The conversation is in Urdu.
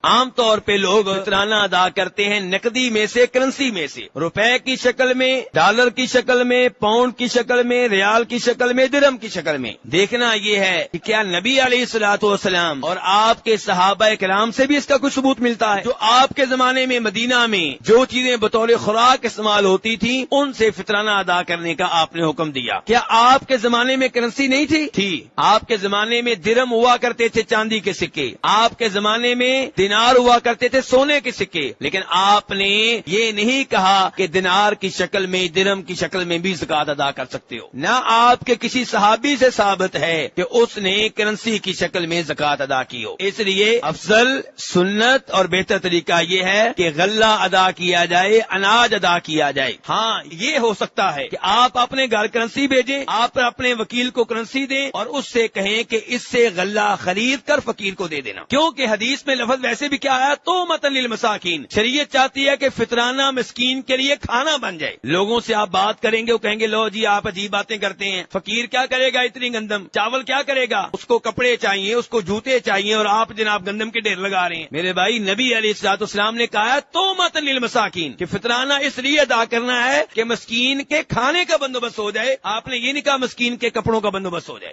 عام طور پہ لوگ فطرانہ ادا کرتے ہیں نقدی میں سے، کرنسی میں سے، روپے کی شکل میں، ڈالر کی شکل میں، پاؤنڈ کی شکل میں، ریال کی شکل میں، درہم کی شکل میں۔ دیکھنا یہ ہے کہ کیا نبی علیہ الصلوۃ والسلام اور آپ کے صحابہ کرام سے بھی اس کا کوئی ثبوت ملتا ہے؟ جو آپ کے زمانے میں مدینہ میں جو چیزیں بطور خوراک استعمال ہوتی تھی ان سے فطرانہ ادا کرنے کا آپ نے حکم دیا۔ کیا آپ کے زمانے میں کرنسی نہیں تھی؟ آپ کے زمانے میں درہم ہوا کرتے تھے، چاندی کے سکے، آپ کے زمانے میں دینار ہوا کرتے تھے، سونے کے سکے، لیکن آپ نے یہ نہیں کہا کہ دینار کی شکل میں، درہم کی شکل میں بھی زکات ادا کر سکتے ہو۔ نہ آپ کے کسی صحابی سے ثابت ہے کہ اس نے کرنسی کی شکل میں زکات ادا کی ہو۔ اس لیے افضل، سنت اور بہتر طریقہ یہ ہے کہ غلہ ادا کیا جائے، اناج ادا کیا جائے۔ ہاں یہ ہو سکتا ہے کہ آپ اپنے گھر کرنسی بھیجیں، آپ اپنے وکیل کو کرنسی دیں اور اس سے کہیں کہ اس سے غلہ خرید کر فقیر کو دے دینا، کیونکہ حدیث میں لفظ ویسے بھی کیا ہے، تو متن للمساکین، شریعت چاہتی ہے کہ فطرانہ مسکین کے لیے کھانا بن جائے۔ لوگوں سے آپ بات کریں گے وہ کہیں گے لو جی آپ عجیب باتیں کرتے ہیں، فقیر کیا کرے گا اتنی گندم، چاول کیا کرے گا، اس کو کپڑے چاہیے، اس کو جوتے چاہیے، اور آپ جناب گندم کے ڈھیر لگا رہے ہیں۔ میرے بھائی نبی علیہ الصلوۃ والسلام نے کہا تو متن للمساکین کہ فطرانہ اس لیے ادا کرنا ہے کہ مسکین کے کھانے کا بندوبست ہو جائے، آپ نے یہ نہیں کہا مسکین کے کپڑوں کا بندوبست ہو جائے۔